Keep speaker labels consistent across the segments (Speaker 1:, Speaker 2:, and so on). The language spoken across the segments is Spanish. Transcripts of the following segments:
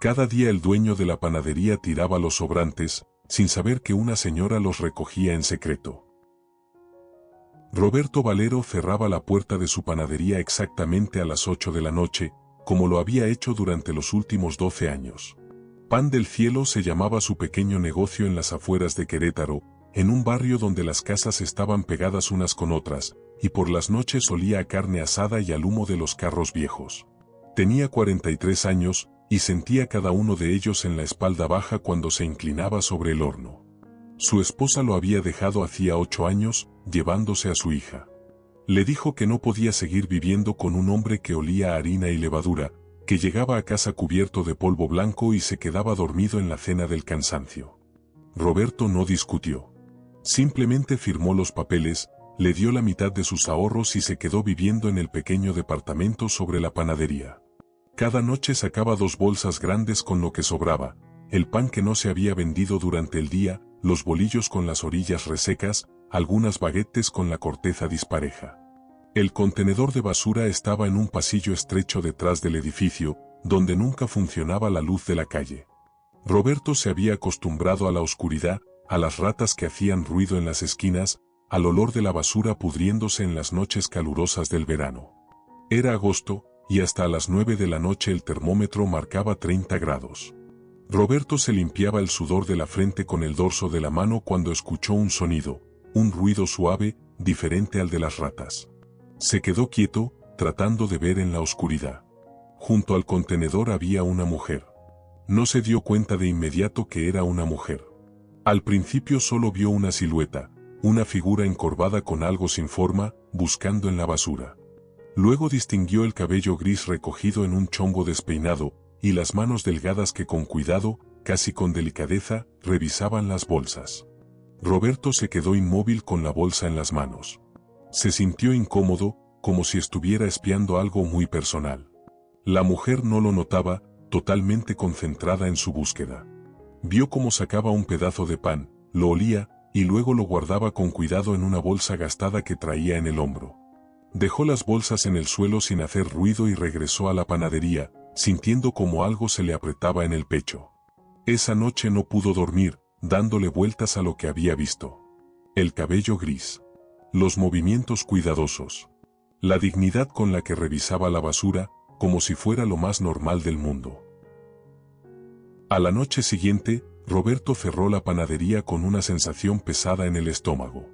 Speaker 1: Cada día el dueño de la panadería tiraba los sobrantes, sin saber que una señora los recogía en secreto. Roberto Valero cerraba la puerta de su panadería exactamente a las 8 de la noche, como lo había hecho durante los últimos 12 años. Pan del Cielo se llamaba su pequeño negocio en las afueras de Querétaro, en un barrio donde las casas estaban pegadas unas con otras, y por las noches olía a carne asada y al humo de los carros viejos. Tenía 43 años, y sentía cada uno de ellos en la espalda baja cuando se inclinaba sobre el horno. Su esposa lo había dejado hacía 8 años, llevándose a su hija. Le dijo que no podía seguir viviendo con un hombre que olía a harina y levadura, que llegaba a casa cubierto de polvo blanco y se quedaba dormido en la cena del cansancio. Roberto no discutió. Simplemente firmó los papeles, le dio la mitad de sus ahorros y se quedó viviendo en el pequeño departamento sobre la panadería. Cada noche sacaba 2 bolsas grandes con lo que sobraba, el pan que no se había vendido durante el día, los bolillos con las orillas resecas, algunas baguettes con la corteza dispareja. El contenedor de basura estaba en un pasillo estrecho detrás del edificio, donde nunca funcionaba la luz de la calle. Roberto se había acostumbrado a la oscuridad, a las ratas que hacían ruido en las esquinas, al olor de la basura pudriéndose en las noches calurosas del verano. Era agosto, y hasta a las 9 de la noche el termómetro marcaba 30 grados. Roberto se limpiaba el sudor de la frente con el dorso de la mano cuando escuchó un sonido, un ruido suave, diferente al de las ratas. Se quedó quieto, tratando de ver en la oscuridad. Junto al contenedor había una mujer. No se dio cuenta de inmediato que era una mujer. Al principio solo vio una silueta, una figura encorvada con algo sin forma, buscando en la basura. Luego distinguió el cabello gris recogido en un chongo despeinado, y las manos delgadas que con cuidado, casi con delicadeza, revisaban las bolsas. Roberto se quedó inmóvil con la bolsa en las manos. Se sintió incómodo, como si estuviera espiando algo muy personal. La mujer no lo notaba, totalmente concentrada en su búsqueda. Vio cómo sacaba un pedazo de pan, lo olía, y luego lo guardaba con cuidado en una bolsa gastada que traía en el hombro. Dejó las bolsas en el suelo sin hacer ruido y regresó a la panadería, sintiendo como algo se le apretaba en el pecho. Esa noche no pudo dormir, dándole vueltas a lo que había visto. El cabello gris. Los movimientos cuidadosos. La dignidad con la que revisaba la basura, como si fuera lo más normal del mundo. A la noche siguiente, Roberto cerró la panadería con una sensación pesada en el estómago.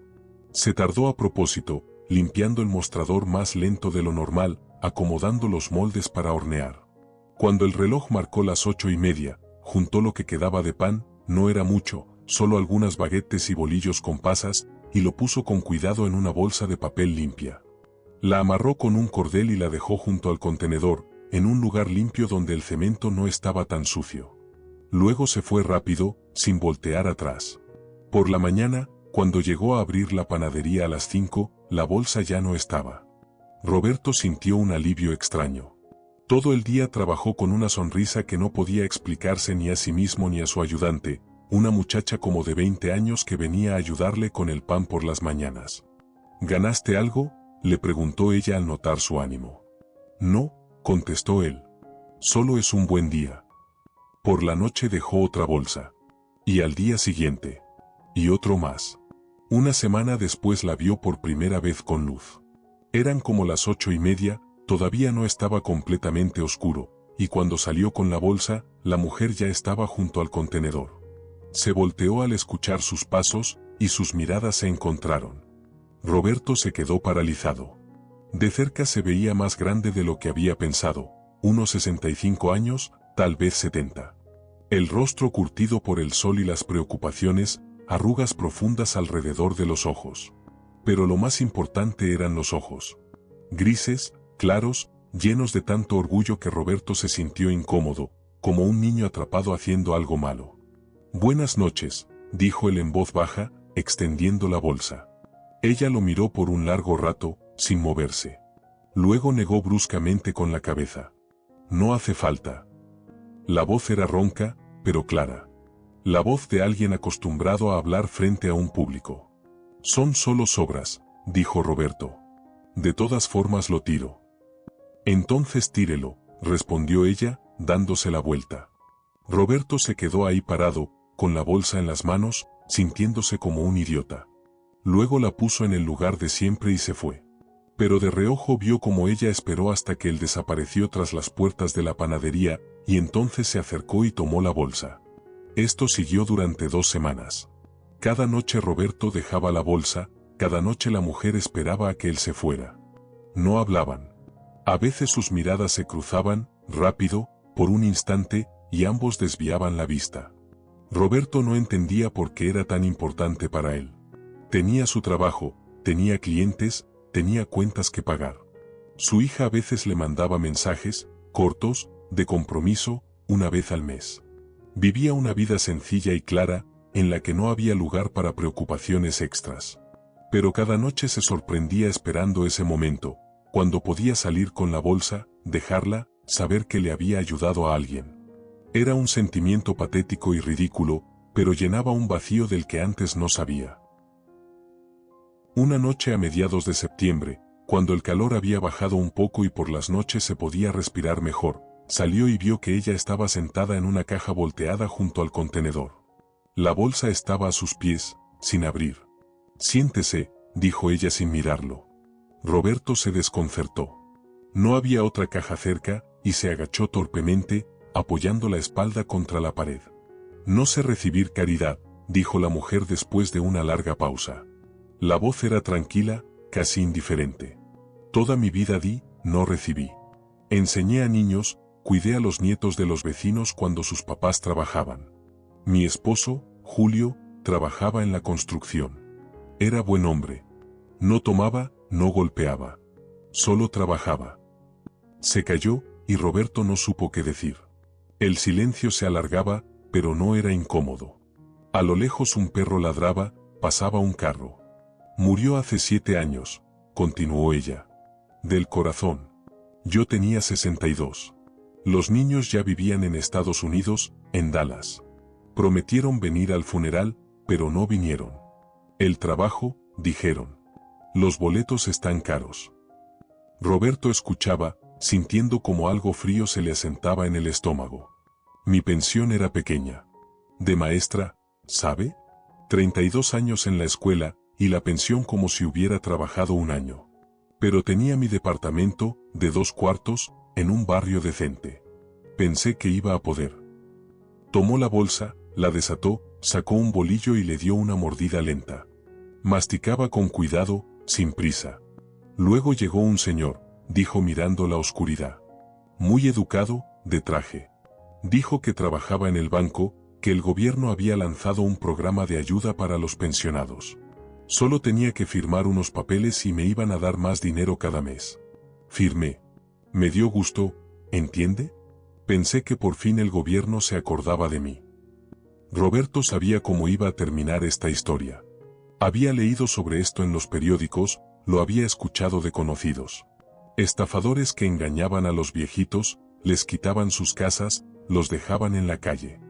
Speaker 1: Se tardó a propósito, limpiando el mostrador más lento de lo normal, acomodando los moldes para hornear. Cuando el reloj marcó las 8:30, juntó lo que quedaba de pan, no era mucho, solo algunas baguettes y bolillos con pasas, y lo puso con cuidado en una bolsa de papel limpia. La amarró con un cordel y la dejó junto al contenedor, en un lugar limpio donde el cemento no estaba tan sucio. Luego se fue rápido, sin voltear atrás. Por la mañana, cuando llegó a abrir la panadería a las 5, la bolsa ya no estaba. Roberto sintió un alivio extraño. Todo el día trabajó con una sonrisa que no podía explicarse ni a sí mismo ni a su ayudante, una muchacha como de 20 años que venía a ayudarle con el pan por las mañanas. ¿Ganaste algo?, le preguntó ella al notar su ánimo. No, contestó él. Solo es un buen día. Por la noche dejó otra bolsa. Y al día siguiente. Y otro más. Una semana después la vio por primera vez con luz. Eran como las 8:30, todavía no estaba completamente oscuro, y cuando salió con la bolsa, la mujer ya estaba junto al contenedor. Se volteó al escuchar sus pasos, y sus miradas se encontraron. Roberto se quedó paralizado. De cerca se veía más grande de lo que había pensado, unos 65 años, tal vez 70. El rostro curtido por el sol y las preocupaciones, arrugas profundas alrededor de los ojos. Pero lo más importante eran los ojos. Grises, claros, llenos de tanto orgullo que Roberto se sintió incómodo, como un niño atrapado haciendo algo malo. Buenas noches, dijo él en voz baja, extendiendo la bolsa. Ella lo miró por un largo rato, sin moverse. Luego negó bruscamente con la cabeza. No hace falta. La voz era ronca, pero clara. La voz de alguien acostumbrado a hablar frente a un público. Son solo sobras, dijo Roberto. De todas formas lo tiro. Entonces tírelo, respondió ella, dándose la vuelta. Roberto se quedó ahí parado, con la bolsa en las manos, sintiéndose como un idiota. Luego la puso en el lugar de siempre y se fue. Pero de reojo vio como ella esperó hasta que él desapareció tras las puertas de la panadería, y entonces se acercó y tomó la bolsa. Esto siguió durante 2 semanas. Cada noche Roberto dejaba la bolsa, cada noche la mujer esperaba a que él se fuera. No hablaban. A veces sus miradas se cruzaban, rápido, por un instante, y ambos desviaban la vista. Roberto no entendía por qué era tan importante para él. Tenía su trabajo, tenía clientes, tenía cuentas que pagar. Su hija a veces le mandaba mensajes, cortos, de compromiso, una vez al mes. Vivía una vida sencilla y clara, en la que no había lugar para preocupaciones extras. Pero cada noche se sorprendía esperando ese momento, cuando podía salir con la bolsa, dejarla, saber que le había ayudado a alguien. Era un sentimiento patético y ridículo, pero llenaba un vacío del que antes no sabía. Una noche a mediados de septiembre, cuando el calor había bajado un poco y por las noches se podía respirar mejor, salió y vio que ella estaba sentada en una caja volteada junto al contenedor. La bolsa estaba a sus pies, sin abrir. «Siéntese», dijo ella sin mirarlo. Roberto se desconcertó. No había otra caja cerca, y se agachó torpemente, apoyando la espalda contra la pared. «No sé recibir caridad», dijo la mujer después de una larga pausa. La voz era tranquila, casi indiferente. «Toda mi vida di, no recibí. Enseñé a niños, cuidé a los nietos de los vecinos cuando sus papás trabajaban. Mi esposo, Julio, trabajaba en la construcción. Era buen hombre. No tomaba, no golpeaba. Solo trabajaba». Se calló, y Roberto no supo qué decir. El silencio se alargaba, pero no era incómodo. A lo lejos un perro ladraba, pasaba un carro. «Murió hace 7 años», continuó ella. «Del corazón. Yo tenía 62. Los niños ya vivían en Estados Unidos, en Dallas. Prometieron venir al funeral, pero no vinieron. El trabajo, dijeron. Los boletos están caros». Roberto escuchaba, sintiendo como algo frío se le asentaba en el estómago. «Mi pensión era pequeña. De maestra, ¿sabe? 32 años en la escuela, y la pensión como si hubiera trabajado 1 año. Pero tenía mi departamento, de 2 cuartos, en un barrio decente. Pensé que iba a poder». Tomó la bolsa, la desató, sacó un bolillo y le dio una mordida lenta. Masticaba con cuidado, sin prisa. «Luego llegó un señor», dijo mirando la oscuridad. «Muy educado, de traje. Dijo que trabajaba en el banco, que el gobierno había lanzado un programa de ayuda para los pensionados. Solo tenía que firmar unos papeles y me iban a dar más dinero cada mes. Firmé. Me dio gusto, ¿entiende? Pensé que por fin el gobierno se acordaba de mí». Roberto sabía cómo iba a terminar esta historia. Había leído sobre esto en los periódicos, lo había escuchado de conocidos. Estafadores que engañaban a los viejitos, les quitaban sus casas, los dejaban en la calle.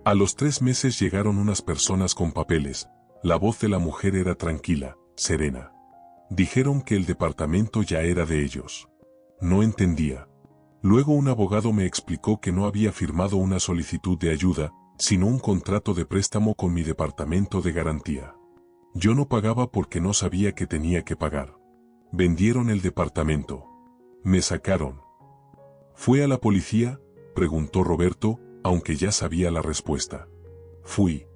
Speaker 1: A los 3 meses llegaron unas personas con papeles. La voz de la mujer era tranquila, serena. Dijeron que el departamento ya era de ellos. No entendía. Luego un abogado me explicó que no había firmado una solicitud de ayuda, sino un contrato de préstamo con mi departamento de garantía. Yo no pagaba porque no sabía que tenía que pagar. Vendieron el departamento. Me sacaron. «¿Fue a la policía?», preguntó Roberto, aunque ya sabía la respuesta. «Fui.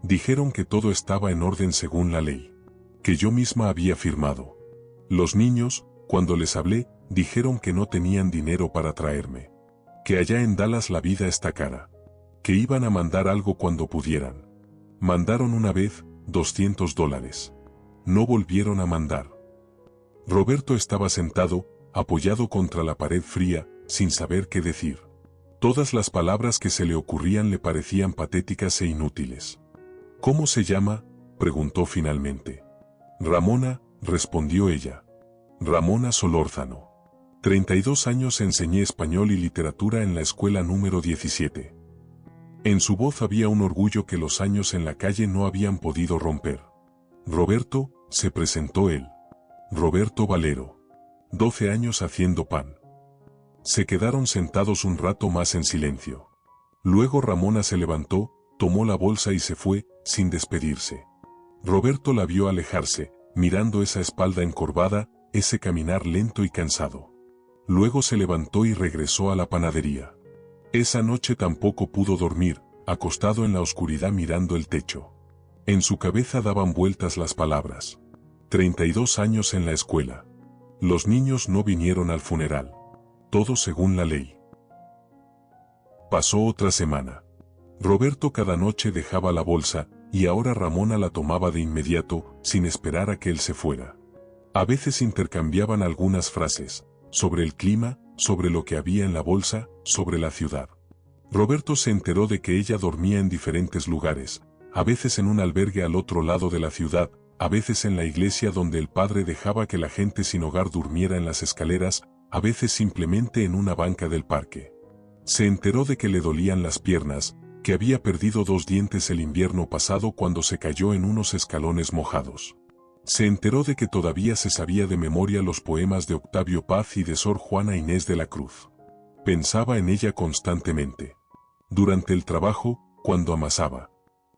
Speaker 1: Dijeron que todo estaba en orden según la ley. Que yo misma había firmado. Los niños, cuando les hablé, dijeron que no tenían dinero para traerme. Que allá en Dallas la vida está cara. Que iban a mandar algo cuando pudieran. Mandaron una vez, $200. No volvieron a mandar». Roberto estaba sentado, apoyado contra la pared fría, sin saber qué decir. Todas las palabras que se le ocurrían le parecían patéticas e inútiles. «¿Cómo se llama?», preguntó finalmente. «Ramona», respondió ella. «Ramona Solórzano. 32 años enseñé español y literatura en la escuela número 17». En su voz había un orgullo que los años en la calle no habían podido romper. «Roberto», se presentó él. «Roberto Valero. 12 años haciendo pan». Se quedaron sentados un rato más en silencio. Luego Ramona se levantó, tomó la bolsa y se fue, sin despedirse. Roberto la vio alejarse, mirando esa espalda encorvada, ese caminar lento y cansado. Luego se levantó y regresó a la panadería. Esa noche tampoco pudo dormir, acostado en la oscuridad mirando el techo. En su cabeza daban vueltas las palabras. 32 años en la escuela. Los niños no vinieron al funeral. Todo según la ley. Pasó otra semana. Roberto cada noche dejaba la bolsa, y ahora Ramona la tomaba de inmediato, sin esperar a que él se fuera. A veces intercambiaban algunas frases, sobre el clima, sobre lo que había en la bolsa, sobre la ciudad. Roberto se enteró de que ella dormía en diferentes lugares, a veces en un albergue al otro lado de la ciudad, a veces en la iglesia donde el padre dejaba que la gente sin hogar durmiera en las escaleras, a veces simplemente en una banca del parque. Se enteró de que le dolían las piernas, que había perdido 2 dientes el invierno pasado cuando se cayó en unos escalones mojados. Se enteró de que todavía se sabía de memoria los poemas de Octavio Paz y de Sor Juana Inés de la Cruz. Pensaba en ella constantemente. Durante el trabajo, cuando amasaba.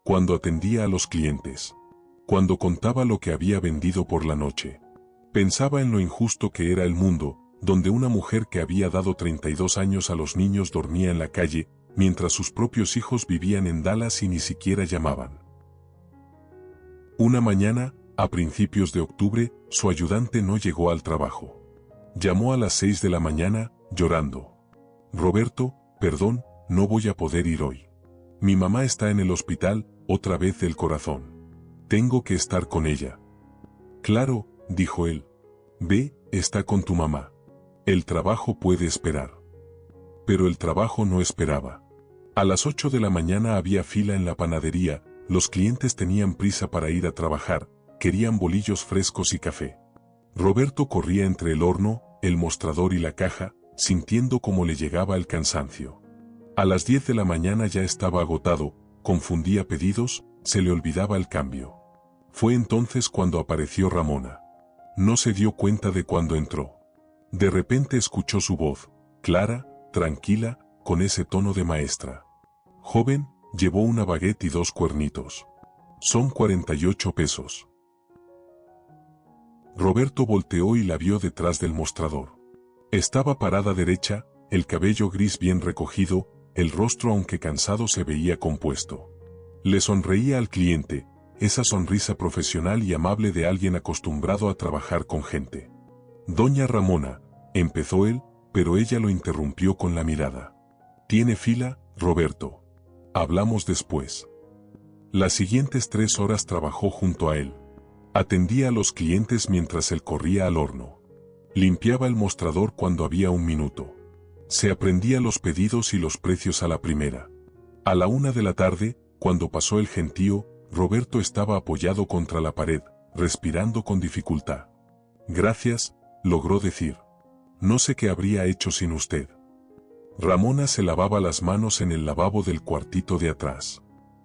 Speaker 1: Cuando atendía a los clientes. Cuando contaba lo que había vendido por la noche. Pensaba en lo injusto que era el mundo, donde una mujer que había dado 32 años a los niños dormía en la calle, mientras sus propios hijos vivían en Dallas y ni siquiera llamaban. Una mañana, a principios de octubre, su ayudante no llegó al trabajo. Llamó a las 6 de la mañana, llorando. Roberto, perdón, no voy a poder ir hoy. Mi mamá está en el hospital, otra vez del corazón. Tengo que estar con ella. Claro, dijo él. Ve, está con tu mamá. El trabajo puede esperar. Pero el trabajo no esperaba. A las 8 de la mañana había fila en la panadería, los clientes tenían prisa para ir a trabajar, querían bolillos frescos y café. Roberto corría entre el horno, el mostrador y la caja, sintiendo cómo le llegaba el cansancio. A las 10 de la mañana ya estaba agotado, confundía pedidos, se le olvidaba el cambio. Fue entonces cuando apareció Ramona. No se dio cuenta de cuando entró. De repente escuchó su voz, clara, tranquila, con ese tono de maestra. Joven, llevó una baguette y 2 cuernitos. Son 48 pesos. Roberto volteó y la vio detrás del mostrador. Estaba parada derecha, el cabello gris bien recogido, el rostro aunque cansado se veía compuesto. Le sonreía al cliente, esa sonrisa profesional y amable de alguien acostumbrado a trabajar con gente. Doña Ramona, empezó él, pero ella lo interrumpió con la mirada. ¿Tiene fila, Roberto? Hablamos después. Las siguientes 3 horas trabajó junto a él. Atendía a los clientes mientras él corría al horno. Limpiaba el mostrador cuando había un minuto. Se aprendía los pedidos y los precios a la primera. A la 1 de la tarde, cuando pasó el gentío, Roberto estaba apoyado contra la pared, respirando con dificultad. Gracias, logró decir. No sé qué habría hecho sin usted. Ramona se lavaba las manos en el lavabo del cuartito de atrás.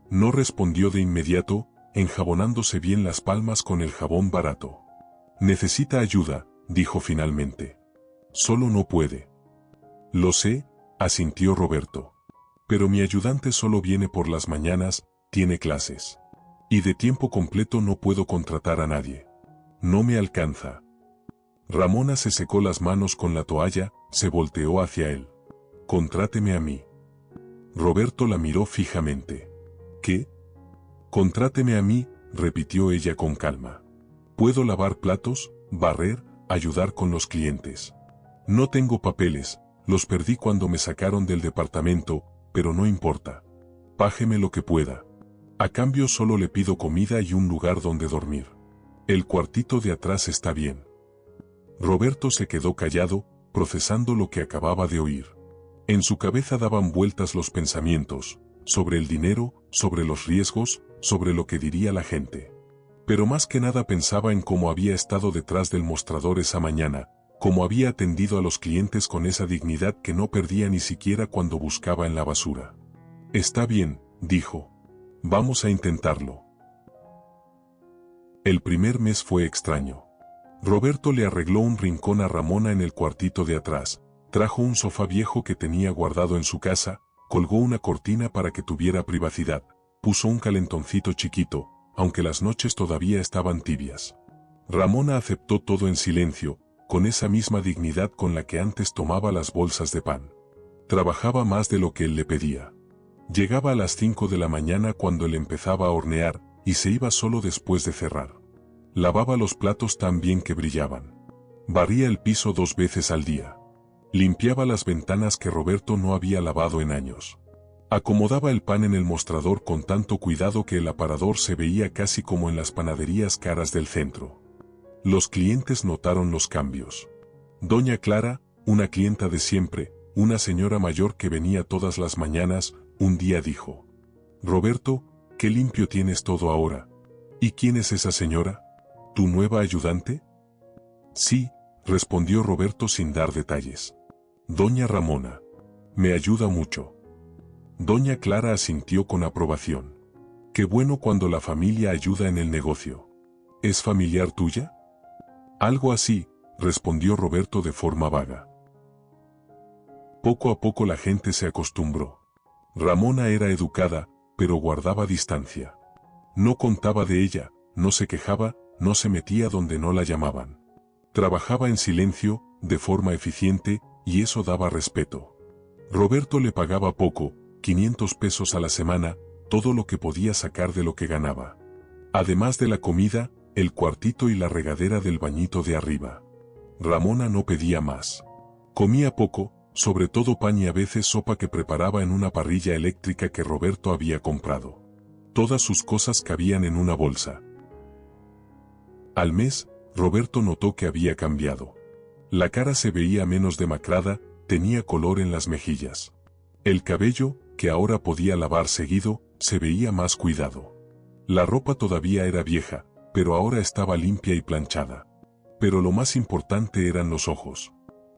Speaker 1: No respondió de inmediato, enjabonándose bien las palmas con el jabón barato. Necesita ayuda, dijo finalmente. Solo no puede. Lo sé, asintió Roberto. Pero mi ayudante solo viene por las mañanas, tiene clases. Y de tiempo completo no puedo contratar a nadie. No me alcanza. Ramona se secó las manos con la toalla, se volteó hacia él. Contráteme a mí. Roberto la miró fijamente. ¿Qué? Contráteme a mí, repitió ella con calma. Puedo lavar platos, barrer, ayudar con los clientes. No tengo papeles, los perdí cuando me sacaron del departamento, pero no importa. Págeme lo que pueda. A cambio solo le pido comida y un lugar donde dormir. El cuartito de atrás está bien. Roberto se quedó callado, procesando lo que acababa de oír. En su cabeza daban vueltas los pensamientos, sobre el dinero, sobre los riesgos, sobre lo que diría la gente. Pero más que nada pensaba en cómo había estado detrás del mostrador esa mañana, cómo había atendido a los clientes con esa dignidad que no perdía ni siquiera cuando buscaba en la basura. Está bien, dijo. Vamos a intentarlo. El primer mes fue extraño. Roberto le arregló un rincón a Ramona en el cuartito de atrás, trajo un sofá viejo que tenía guardado en su casa, colgó una cortina para que tuviera privacidad, puso un calentoncito chiquito, aunque las noches todavía estaban tibias. Ramona aceptó todo en silencio, con esa misma dignidad con la que antes tomaba las bolsas de pan. Trabajaba más de lo que él le pedía. Llegaba a las 5 de la mañana cuando él empezaba a hornear, y se iba solo después de cerrar. Lavaba los platos tan bien que brillaban. Barría el piso 2 veces al día. Limpiaba las ventanas que Roberto no había lavado en años. Acomodaba el pan en el mostrador con tanto cuidado que el aparador se veía casi como en las panaderías caras del centro. Los clientes notaron los cambios. Doña Clara, una clienta de siempre, una señora mayor que venía todas las mañanas, un día dijo: «Roberto, qué limpio tienes todo ahora. ¿Y quién es esa señora? ¿Tu nueva ayudante?» «Sí», respondió Roberto sin dar detalles. «Doña Ramona. Me ayuda mucho». Doña Clara asintió con aprobación. «Qué bueno cuando la familia ayuda en el negocio. ¿Es familiar tuya?» «Algo así», respondió Roberto de forma vaga. Poco a poco la gente se acostumbró. Ramona era educada, pero guardaba distancia. No contaba de ella, no se quejaba, no se metía donde no la llamaban. Trabajaba en silencio, de forma eficiente, y eso daba respeto. Roberto le pagaba poco, 500 pesos a la semana, todo lo que podía sacar de lo que ganaba. Además de la comida, el cuartito y la regadera del bañito de arriba. Ramona no pedía más. Comía poco, sobre todo pan y a veces sopa que preparaba en una parrilla eléctrica que Roberto había comprado. Todas sus cosas cabían en una bolsa. Al mes, Roberto notó que había cambiado. La cara se veía menos demacrada, tenía color en las mejillas. El cabello, que ahora podía lavar seguido, se veía más cuidado. La ropa todavía era vieja, pero ahora estaba limpia y planchada. Pero lo más importante eran los ojos.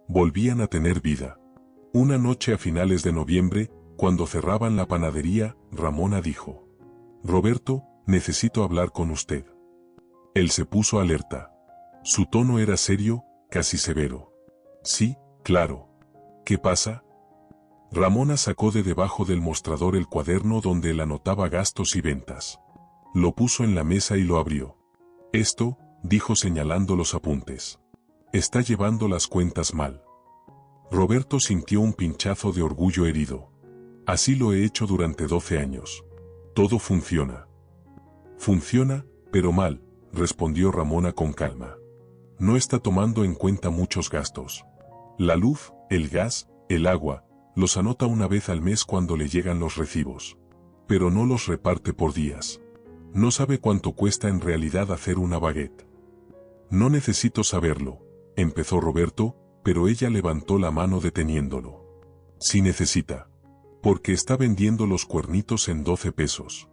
Speaker 1: Volvían a tener vida. Una noche a finales de noviembre, cuando cerraban la panadería, Ramona dijo: «Roberto, necesito hablar con usted». Él se puso alerta. Su tono era serio, casi severo. «Sí, claro. ¿Qué pasa?» Ramona sacó de debajo del mostrador el cuaderno donde él anotaba gastos y ventas. Lo puso en la mesa y lo abrió. «Esto», dijo señalando los apuntes. «Está llevando las cuentas mal». Roberto sintió un pinchazo de orgullo herido. «Así lo he hecho durante 12 años. Todo funciona». «Funciona, pero mal», respondió Ramona con calma. «No está tomando en cuenta muchos gastos. La luz, el gas, el agua, los anota una vez al mes cuando le llegan los recibos. Pero no los reparte por días. No sabe cuánto cuesta en realidad hacer una baguette». «No necesito saberlo», empezó Roberto, pero ella levantó la mano deteniéndolo. «Sí necesita. Porque está vendiendo los cuernitos en 12 pesos.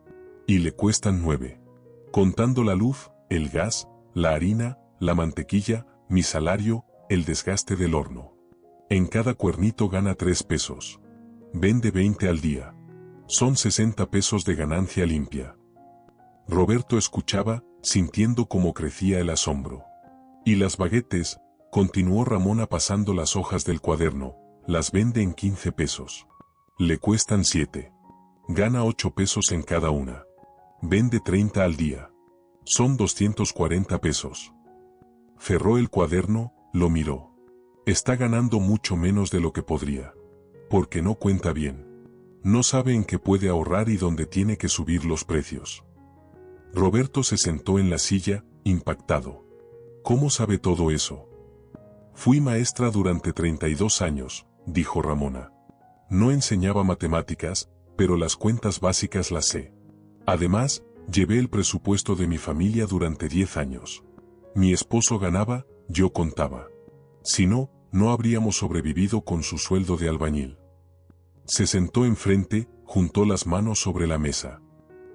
Speaker 1: Y le cuestan 9. Contando la luz, el gas, la harina, la mantequilla, mi salario, el desgaste del horno. En cada cuernito gana 3 pesos. Vende 20 al día. Son 60 pesos de ganancia limpia». Roberto escuchaba, sintiendo cómo crecía el asombro. «Y las baguettes», continuó Ramona pasando las hojas del cuaderno, «las vende en 15 pesos. Le cuestan 7. Gana 8 pesos en cada una. Vende 30 al día. Son 240 pesos. Cerró el cuaderno, lo miró. Está ganando mucho menos de lo que podría. Porque no cuenta bien. No sabe en qué puede ahorrar y dónde tiene que subir los precios. Roberto se sentó en la silla, impactado. ¿Cómo sabe todo eso? Fui maestra durante 32 años, dijo Ramona. No enseñaba matemáticas, pero las cuentas básicas las sé. Además, llevé el presupuesto de mi familia durante 10 años. Mi esposo ganaba, yo contaba. Si no, no habríamos sobrevivido con su sueldo de albañil. Se sentó enfrente, juntó las manos sobre la mesa.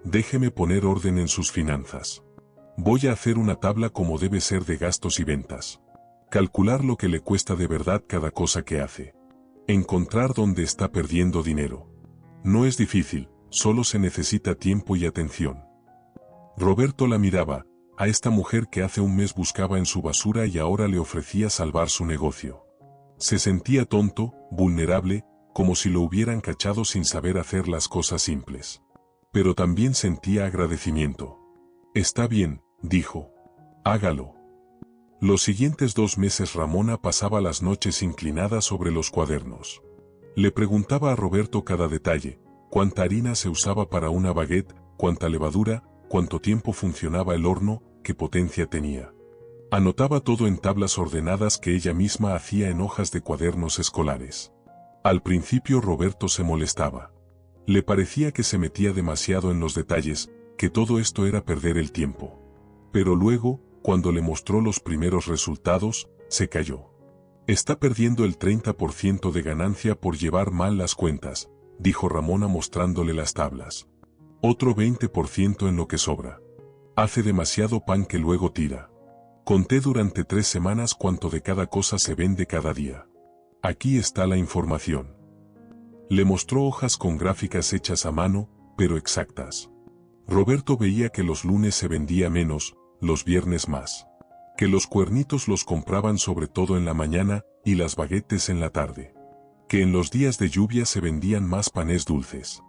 Speaker 1: Déjeme poner orden en sus finanzas. Voy a hacer una tabla como debe ser de gastos y ventas. Calcular lo que le cuesta de verdad cada cosa que hace. Encontrar dónde está perdiendo dinero. No es difícil, solo se necesita tiempo y atención. Roberto la miraba, a esta mujer que hace un mes buscaba en su basura y ahora le ofrecía salvar su negocio. Se sentía tonto, vulnerable, como si lo hubieran cachado sin saber hacer las cosas simples. Pero también sentía agradecimiento. Está bien, dijo. Hágalo. Los siguientes 2 meses Ramona pasaba las noches inclinada sobre los cuadernos. Le preguntaba a Roberto cada detalle: cuánta harina se usaba para una baguette, cuánta levadura, cuánto tiempo funcionaba el horno, qué potencia tenía. Anotaba todo en tablas ordenadas que ella misma hacía en hojas de cuadernos escolares. Al principio Roberto se molestaba. Le parecía que se metía demasiado en los detalles, que todo esto era perder el tiempo. Pero luego, cuando le mostró los primeros resultados, se calló. Está perdiendo el 30% de ganancia por llevar mal las cuentas, dijo Ramona mostrándole las tablas. Otro 20% en lo que sobra. Hace demasiado pan que luego tira. Conté durante 3 semanas cuánto de cada cosa se vende cada día. Aquí está la información. Le mostró hojas con gráficas hechas a mano, pero exactas. Roberto veía que los lunes se vendía menos, los viernes más. Que los cuernitos los compraban sobre todo en la mañana y las baguettes en la tarde. Que en los días de lluvia se vendían más panes dulces.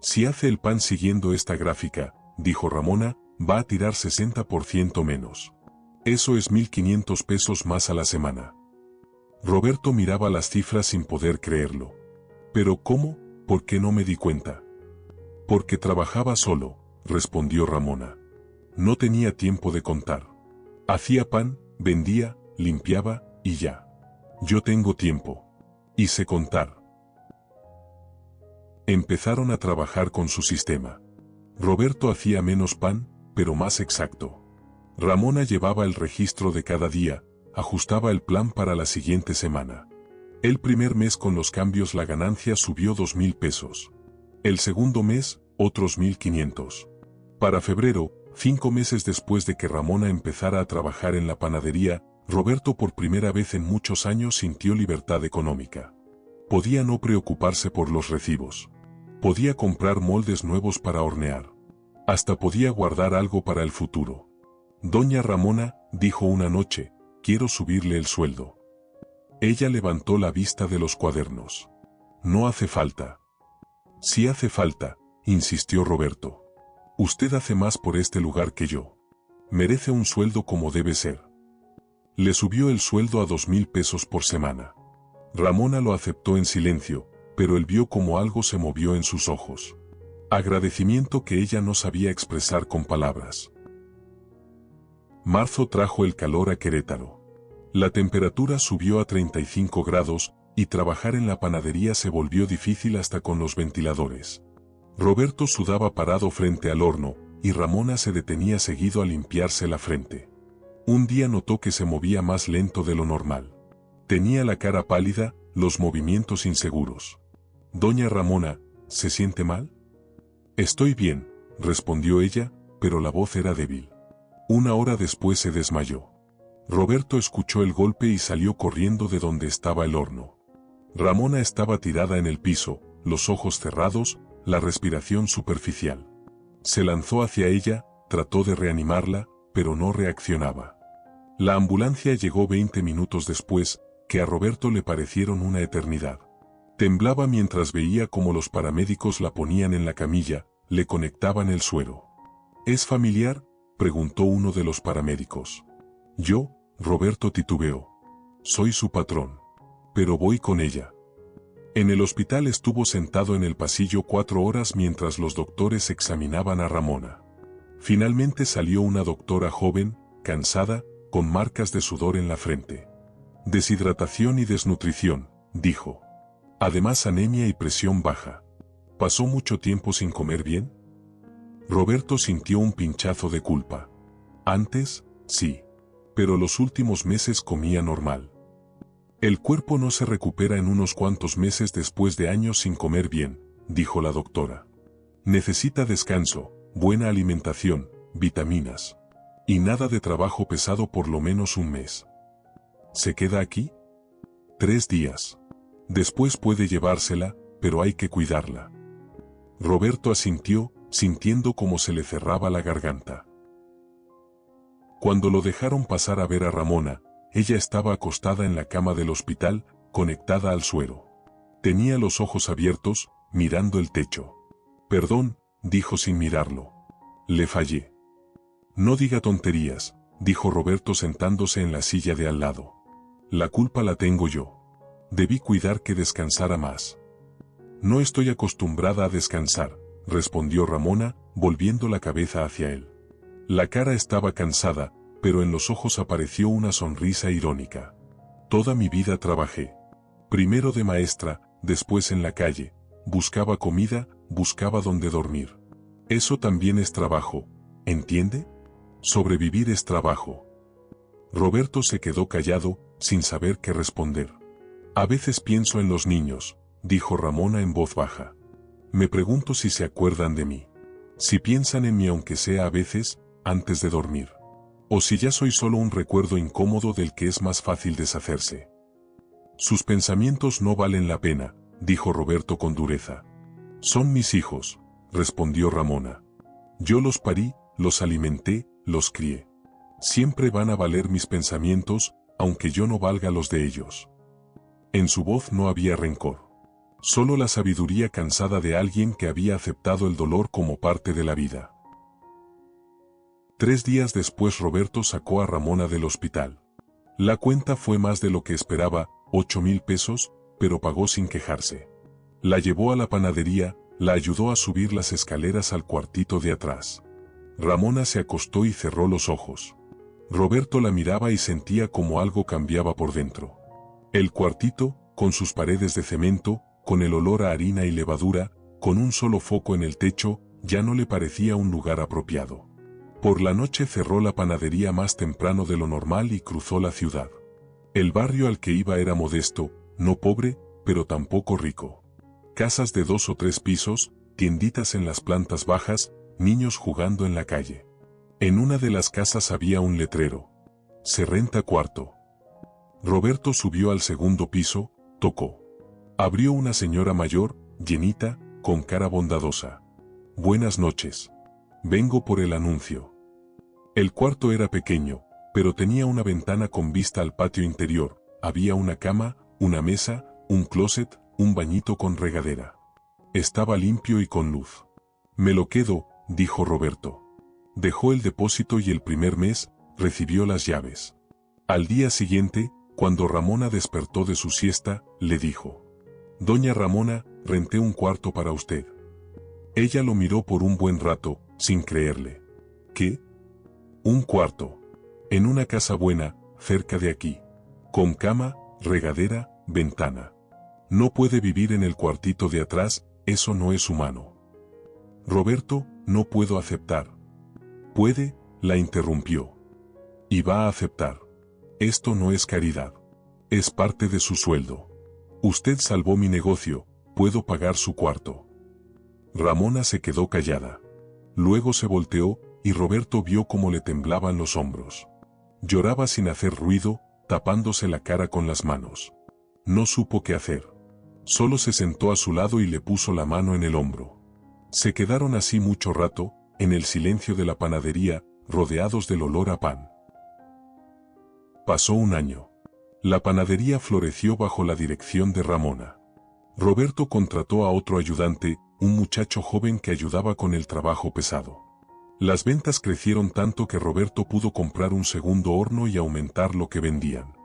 Speaker 1: Si hace el pan siguiendo esta gráfica, dijo Ramona, va a tirar 60% menos. Eso es 1.500 pesos más a la semana. Roberto miraba las cifras sin poder creerlo. ¿Pero cómo? ¿Por qué no me di cuenta? Porque trabajaba solo, respondió Ramona. No tenía tiempo de contar. Hacía pan, vendía, limpiaba, y ya. Yo tengo tiempo. Y sé contar. Empezaron a trabajar con su sistema. Roberto hacía menos pan, pero más exacto. Ramona llevaba el registro de cada día, ajustaba el plan para la siguiente semana. El primer mes con los cambios la ganancia subió 2.000 pesos. El segundo mes, otros 1.500. Para febrero, 5 meses después de que Ramona empezara a trabajar en la panadería, Roberto por primera vez en muchos años sintió libertad económica. Podía no preocuparse por los recibos. Podía comprar moldes nuevos para hornear. Hasta podía guardar algo para el futuro. Doña Ramona, dijo una noche, quiero subirle el sueldo. Ella levantó la vista de los cuadernos. No hace falta. Sí hace falta, insistió Roberto. Usted hace más por este lugar que yo. Merece un sueldo como debe ser. Le subió el sueldo a 2.000 pesos por semana. Ramona lo aceptó en silencio, pero él vio como algo se movió en sus ojos. Agradecimiento que ella no sabía expresar con palabras. Marzo trajo el calor a Querétaro. La temperatura subió a 35 grados, y trabajar en la panadería se volvió difícil hasta con los ventiladores. Roberto sudaba parado frente al horno, y Ramona se detenía seguido a limpiarse la frente. Un día notó que se movía más lento de lo normal. Tenía la cara pálida, los movimientos inseguros. Doña Ramona, ¿se siente mal? Estoy bien, respondió ella, pero la voz era débil. 1 hora después se desmayó. Roberto escuchó el golpe y salió corriendo de donde estaba el horno. Ramona estaba tirada en el piso, los ojos cerrados, la respiración superficial. Se lanzó hacia ella, trató de reanimarla, pero no reaccionaba. La ambulancia llegó 20 minutos después, que a Roberto le parecieron una eternidad. Temblaba mientras veía cómo los paramédicos la ponían en la camilla, le conectaban el suero. ¿Es familiar?, preguntó uno de los paramédicos. Yo, Roberto titubeó. Soy su patrón. Pero voy con ella. En el hospital estuvo sentado en el pasillo 4 horas mientras los doctores examinaban a Ramona. Finalmente salió una doctora joven, cansada, con marcas de sudor en la frente. Deshidratación y desnutrición, dijo. Además anemia y presión baja. ¿Pasó mucho tiempo sin comer bien? Roberto sintió un pinchazo de culpa. Antes, sí. Pero los últimos meses comía normal. El cuerpo no se recupera en unos cuantos meses después de años sin comer bien, dijo la doctora. Necesita descanso, buena alimentación, vitaminas. Y nada de trabajo pesado por lo menos 1 mes. ¿Se queda aquí? 3 días. Después puede llevársela, pero hay que cuidarla. Roberto asintió, sintiendo cómo se le cerraba la garganta. Cuando lo dejaron pasar a ver a Ramona, ella estaba acostada en la cama del hospital, conectada al suero. Tenía los ojos abiertos, mirando el techo. Perdón, dijo sin mirarlo. Le fallé. No diga tonterías, dijo Roberto sentándose en la silla de al lado. La culpa la tengo yo. Debí cuidar que descansara más. No estoy acostumbrada a descansar, respondió Ramona, volviendo la cabeza hacia él. La cara estaba cansada, pero en los ojos apareció una sonrisa irónica. Toda mi vida trabajé. Primero de maestra, después en la calle. Buscaba comida, buscaba dónde dormir. Eso también es trabajo, ¿entiende? Sobrevivir es trabajo. Roberto se quedó callado, sin saber qué responder. A veces pienso en los niños, dijo Ramona en voz baja. Me pregunto si se acuerdan de mí. Si piensan en mí aunque sea a veces, antes de dormir. O si ya soy solo un recuerdo incómodo del que es más fácil deshacerse. Sus pensamientos no valen la pena, dijo Roberto con dureza. Son mis hijos, respondió Ramona. Yo los parí, los alimenté, los crié. Siempre van a valer mis pensamientos, aunque yo no valga los de ellos. En su voz no había rencor. Solo la sabiduría cansada de alguien que había aceptado el dolor como parte de la vida. 3 días después Roberto sacó a Ramona del hospital. La cuenta fue más de lo que esperaba, 8,000 pesos, pero pagó sin quejarse. La llevó a la panadería, la ayudó a subir las escaleras al cuartito de atrás. Ramona se acostó y cerró los ojos. Roberto la miraba y sentía como algo cambiaba por dentro. El cuartito, con sus paredes de cemento, con el olor a harina y levadura, con un solo foco en el techo, ya no le parecía un lugar apropiado. Por la noche cerró la panadería más temprano de lo normal y cruzó la ciudad. El barrio al que iba era modesto, no pobre, pero tampoco rico. Casas de 2 o 3 pisos, tienditas en las plantas bajas, niños jugando en la calle. En una de las casas había un letrero. Se renta cuarto. Roberto subió al segundo piso, tocó. Abrió una señora mayor, llenita, con cara bondadosa. Buenas noches. Vengo por el anuncio. El cuarto era pequeño, pero tenía una ventana con vista al patio interior. Había una cama, una mesa, un closet, un bañito con regadera. Estaba limpio y con luz. Me lo quedo, dijo Roberto. Dejó el depósito y el primer mes, recibió las llaves. Al día siguiente, cuando Ramona despertó de su siesta, le dijo: Doña Ramona, renté un cuarto para usted. Ella lo miró por un buen rato, sin creerle. ¿Qué? Un cuarto. En una casa buena, cerca de aquí. Con cama, regadera, ventana. No puede vivir en el cuartito de atrás, eso no es humano. Roberto, no puedo aceptar. Puede, la interrumpió. Y va a aceptar. Esto no es caridad. Es parte de su sueldo. Usted salvó mi negocio, puedo pagar su cuarto. Ramona se quedó callada. Luego se volteó, y Roberto vio cómo le temblaban los hombros. Lloraba sin hacer ruido, tapándose la cara con las manos. No supo qué hacer. Solo se sentó a su lado y le puso la mano en el hombro. Se quedaron así mucho rato, en el silencio de la panadería, rodeados del olor a pan. Pasó un año. La panadería floreció bajo la dirección de Ramona. Roberto contrató a otro ayudante, un muchacho joven que ayudaba con el trabajo pesado. Las ventas crecieron tanto que Roberto pudo comprar un segundo horno y aumentar lo que vendían.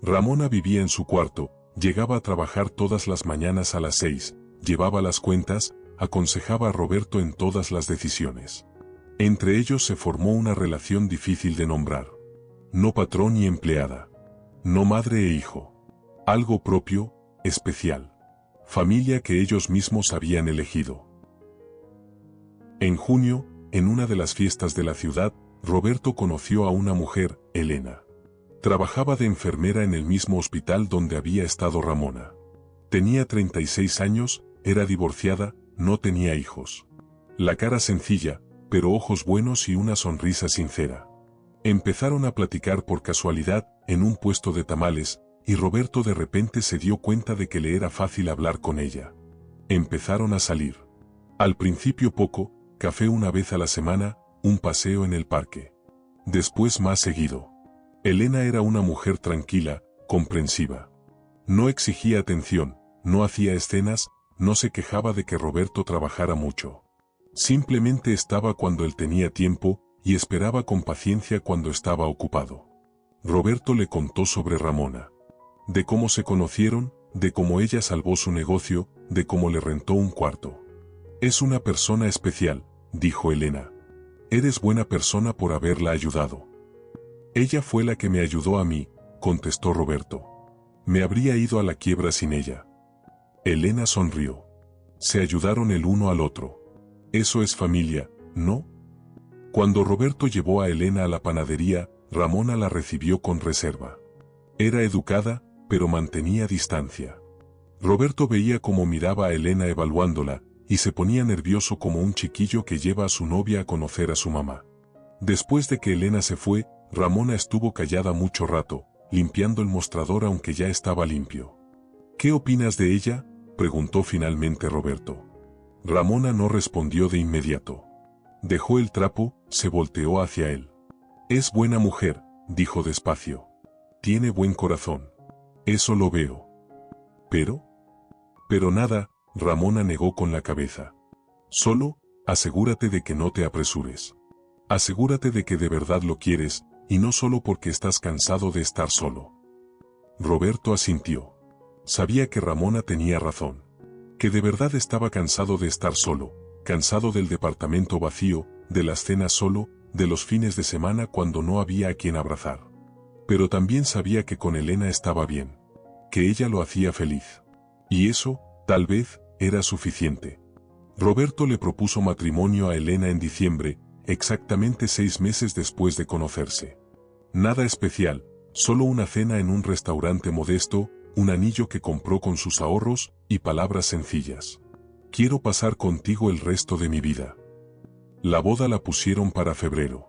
Speaker 1: Ramona vivía en su cuarto, llegaba a trabajar todas las mañanas a las 6, llevaba las cuentas, aconsejaba a Roberto en todas las decisiones. Entre ellos se formó una relación difícil de nombrar. No patrón y empleada. No madre e hijo. Algo propio, especial. Familia que ellos mismos habían elegido. En junio, en una de las fiestas de la ciudad, Roberto conoció a una mujer, Elena. Trabajaba de enfermera en el mismo hospital donde había estado Ramona. Tenía 36 años, era divorciada, no tenía hijos. La cara sencilla, pero ojos buenos y una sonrisa sincera. Empezaron a platicar por casualidad, en un puesto de tamales, y Roberto de repente se dio cuenta de que le era fácil hablar con ella. Empezaron a salir. Al principio poco, café una vez a la semana, un paseo en el parque. Después más seguido. Elena era una mujer tranquila, comprensiva. No exigía atención, no hacía escenas, no se quejaba de que Roberto trabajara mucho. Simplemente estaba cuando él tenía tiempo, y esperaba con paciencia cuando estaba ocupado. Roberto le contó sobre Ramona. De cómo se conocieron, de cómo ella salvó su negocio, de cómo le rentó un cuarto. Es una persona especial, dijo Elena. Eres buena persona por haberla ayudado. Ella fue la que me ayudó a mí, contestó Roberto. Me habría ido a la quiebra sin ella. Elena sonrió. Se ayudaron el uno al otro. Eso es familia, ¿no? Cuando Roberto llevó a Elena a la panadería, Ramona la recibió con reserva. Era educada, pero mantenía distancia. Roberto veía cómo miraba a Elena evaluándola, y se ponía nervioso como un chiquillo que lleva a su novia a conocer a su mamá. Después de que Elena se fue, Ramona estuvo callada mucho rato, limpiando el mostrador aunque ya estaba limpio. ¿Qué opinas de ella?, preguntó finalmente Roberto. Ramona no respondió de inmediato. Dejó el trapo, se volteó hacia él. Es buena mujer, dijo despacio. Tiene buen corazón. Eso lo veo. Pero nada, Ramona negó con la cabeza. Solo, asegúrate de que no te apresures. Asegúrate de que de verdad lo quieres, y no solo porque estás cansado de estar solo. Roberto asintió. Sabía que Ramona tenía razón. Que de verdad estaba cansado de estar solo, cansado del departamento vacío, de las cenas solo, de los fines de semana cuando no había a quien abrazar. Pero también sabía que con Elena estaba bien. Que ella lo hacía feliz. Y eso, tal vez, era suficiente. Roberto le propuso matrimonio a Elena en diciembre, exactamente 6 meses después de conocerse. Nada especial, solo una cena en un restaurante modesto, un anillo que compró con sus ahorros, y palabras sencillas. Quiero pasar contigo el resto de mi vida. La boda la pusieron para febrero.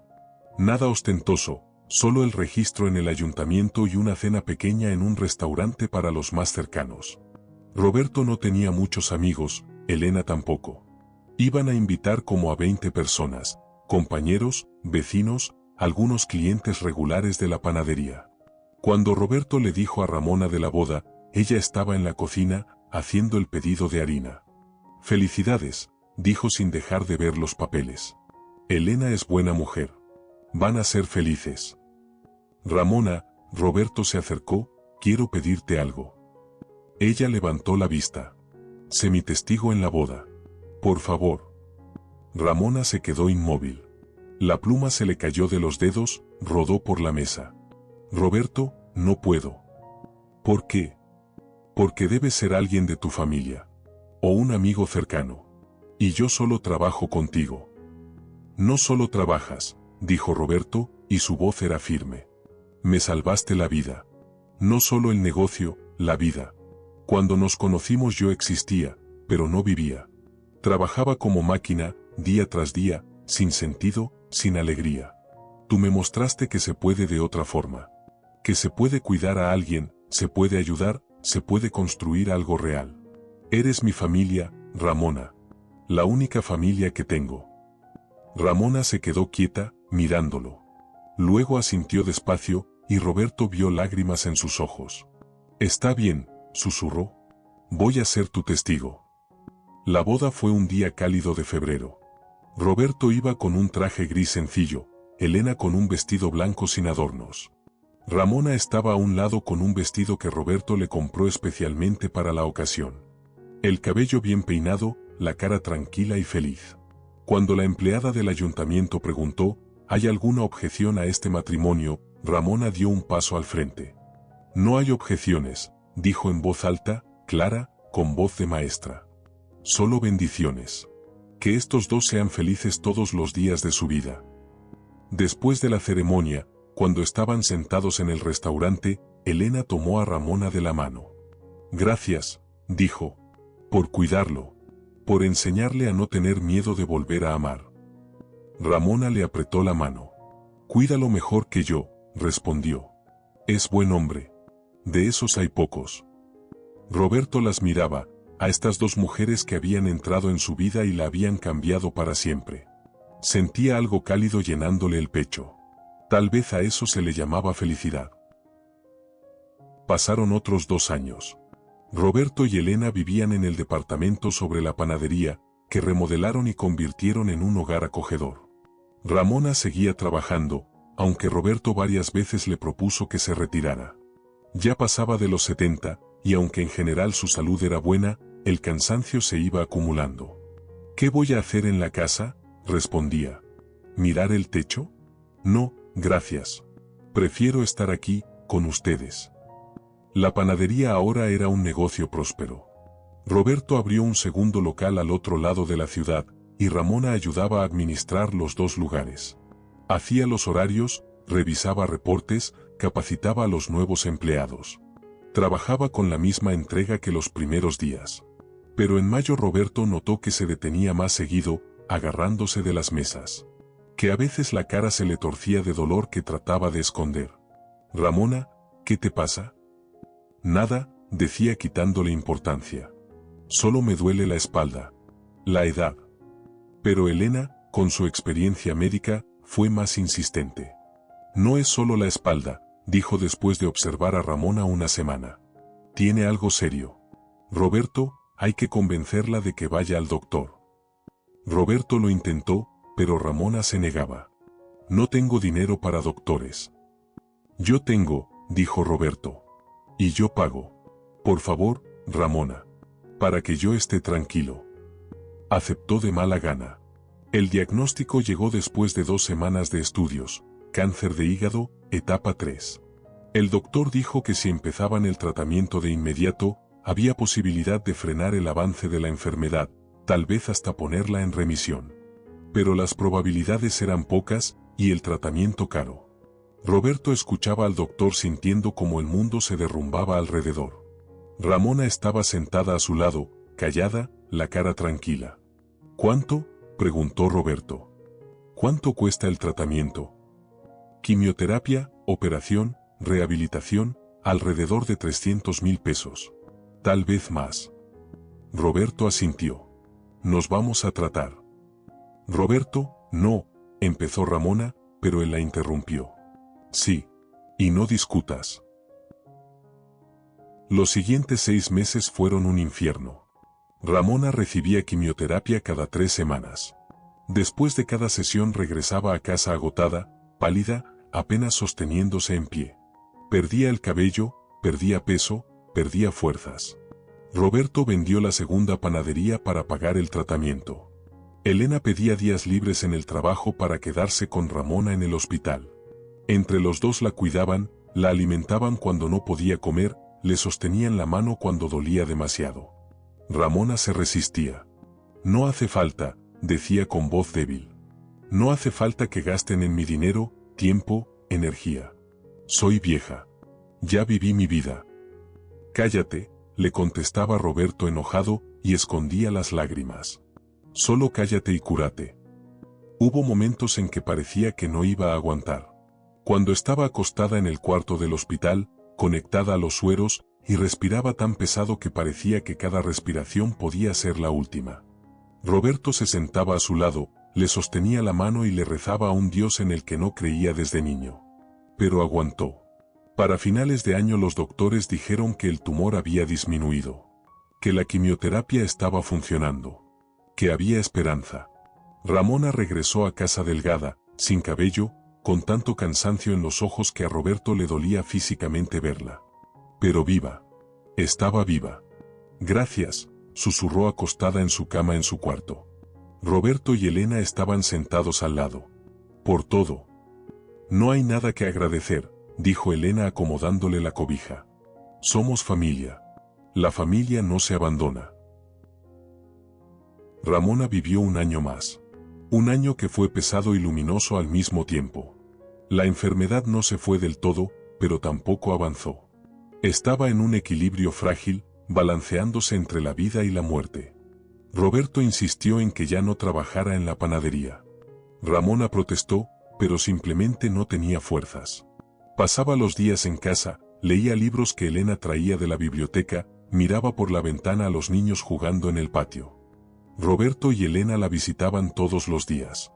Speaker 1: Nada ostentoso, solo el registro en el ayuntamiento y una cena pequeña en un restaurante para los más cercanos. Roberto no tenía muchos amigos, Elena tampoco. Iban a invitar como a 20 personas, compañeros, vecinos, algunos clientes regulares de la panadería. Cuando Roberto le dijo a Ramona de la boda, ella estaba en la cocina, haciendo el pedido de harina. Felicidades, dijo sin dejar de ver los papeles. Elena es buena mujer. Van a ser felices. Ramona, Roberto se acercó, quiero pedirte algo. Ella levantó la vista. Sé mi testigo en la boda. Por favor. Ramona se quedó inmóvil. La pluma se le cayó de los dedos, rodó por la mesa. Roberto, no puedo. ¿Por qué? Porque debes ser alguien de tu familia. O un amigo cercano. Y yo solo trabajo contigo. No solo trabajas, dijo Roberto, y su voz era firme. Me salvaste la vida. No solo el negocio, la vida. Cuando nos conocimos yo existía, pero no vivía. Trabajaba como máquina, día tras día, sin sentido, sin alegría. Tú me mostraste que se puede de otra forma. Que se puede cuidar a alguien, se puede ayudar, se puede construir algo real. Eres mi familia, Ramona. La única familia que tengo. Ramona se quedó quieta, mirándolo. Luego asintió despacio, y Roberto vio lágrimas en sus ojos. Está bien, susurró. Voy a ser tu testigo. La boda fue un día cálido de febrero. Roberto iba con un traje gris sencillo, Elena con un vestido blanco sin adornos. Ramona estaba a un lado con un vestido que Roberto le compró especialmente para la ocasión. El cabello bien peinado, la cara tranquila y feliz. Cuando la empleada del ayuntamiento preguntó, ¿hay alguna objeción a este matrimonio?, Ramona dio un paso al frente. No hay objeciones, dijo en voz alta, clara, con voz de maestra. Solo bendiciones. Que estos dos sean felices todos los días de su vida. Después de la ceremonia, cuando estaban sentados en el restaurante, Elena tomó a Ramona de la mano. Gracias, dijo, por cuidarlo, por enseñarle a no tener miedo de volver a amar. Ramona le apretó la mano. Cuídalo mejor que yo, respondió. Es buen hombre. De esos hay pocos. Roberto las miraba, a estas dos mujeres que habían entrado en su vida y la habían cambiado para siempre. Sentía algo cálido llenándole el pecho. Tal vez a eso se le llamaba felicidad. Pasaron otros 2 años. Roberto y Elena vivían en el departamento sobre la panadería, que remodelaron y convirtieron en un hogar acogedor. Ramona seguía trabajando, aunque Roberto varias veces le propuso que se retirara. Ya pasaba de los 70, y aunque en general su salud era buena, el cansancio se iba acumulando. ¿Qué voy a hacer en la casa?, respondía. ¿Mirar el techo? No, gracias. Prefiero estar aquí, con ustedes. La panadería ahora era un negocio próspero. Roberto abrió un segundo local al otro lado de la ciudad, y Ramona ayudaba a administrar los dos lugares. Hacía los horarios, revisaba reportes, capacitaba a los nuevos empleados. Trabajaba con la misma entrega que los primeros días. Pero en mayo Roberto notó que se detenía más seguido, agarrándose de las mesas. Que a veces la cara se le torcía de dolor que trataba de esconder. «Ramona, ¿qué te pasa?» «Nada», decía quitándole importancia. «Solo me duele la espalda. La edad». Pero Elena, con su experiencia médica, fue más insistente. «No es solo la espalda», dijo después de observar a Ramona una semana. «Tiene algo serio. Roberto, hay que convencerla de que vaya al doctor». Roberto lo intentó, pero Ramona se negaba. «No tengo dinero para doctores». «Yo tengo», dijo Roberto. «Y yo pago. Por favor, Ramona. Para que yo esté tranquilo». Aceptó de mala gana. El diagnóstico llegó después de 2 semanas de estudios: cáncer de hígado, etapa 3. El doctor dijo que si empezaban el tratamiento de inmediato, había posibilidad de frenar el avance de la enfermedad, tal vez hasta ponerla en remisión. Pero las probabilidades eran pocas, y el tratamiento caro. Roberto escuchaba al doctor sintiendo como el mundo se derrumbaba alrededor. Ramona estaba sentada a su lado, callada, la cara tranquila. «¿Cuánto?», preguntó Roberto. «¿Cuánto cuesta el tratamiento?» «Quimioterapia, operación, rehabilitación, alrededor de 300.000 pesos. Tal vez más». Roberto asintió. «Nos vamos a tratar». «Roberto, no», empezó Ramona, pero él la interrumpió. «Sí. Y no discutas». Los siguientes 6 meses fueron un infierno. Ramona recibía quimioterapia cada 3 semanas. Después de cada sesión regresaba a casa agotada, pálida, apenas sosteniéndose en pie. Perdía el cabello, perdía peso, perdía fuerzas. Roberto vendió la segunda panadería para pagar el tratamiento. Elena pedía días libres en el trabajo para quedarse con Ramona en el hospital. Entre los dos la cuidaban, la alimentaban cuando no podía comer, le sostenían la mano cuando dolía demasiado. Ramona se resistía. «No hace falta», decía con voz débil. «No hace falta que gasten en mi dinero, tiempo, energía. Soy vieja. Ya viví mi vida». «Cállate», le contestaba Roberto enojado, y escondía las lágrimas. «Solo cállate y cúrate». Hubo momentos en que parecía que no iba a aguantar. Cuando estaba acostada en el cuarto del hospital, conectada a los sueros, y respiraba tan pesado que parecía que cada respiración podía ser la última. Roberto se sentaba a su lado, le sostenía la mano y le rezaba a un Dios en el que no creía desde niño. Pero aguantó. Para finales de año los doctores dijeron que el tumor había disminuido, que la quimioterapia estaba funcionando, que había esperanza. Ramona regresó a casa delgada, sin cabello, con tanto cansancio en los ojos que a Roberto le dolía físicamente verla. Pero viva. Estaba viva. «Gracias», susurró acostada en su cama en su cuarto. Roberto y Elena estaban sentados al lado. «Por todo». «No hay nada que agradecer», dijo Elena acomodándole la cobija. «Somos familia. La familia no se abandona». Ramona vivió un año más. Un año que fue pesado y luminoso al mismo tiempo. La enfermedad no se fue del todo, pero tampoco avanzó. Estaba en un equilibrio frágil, balanceándose entre la vida y la muerte. Roberto insistió en que ya no trabajara en la panadería. Ramona protestó, pero simplemente no tenía fuerzas. Pasaba los días en casa, leía libros que Elena traía de la biblioteca, miraba por la ventana a los niños jugando en el patio. Roberto y Elena la visitaban todos los días.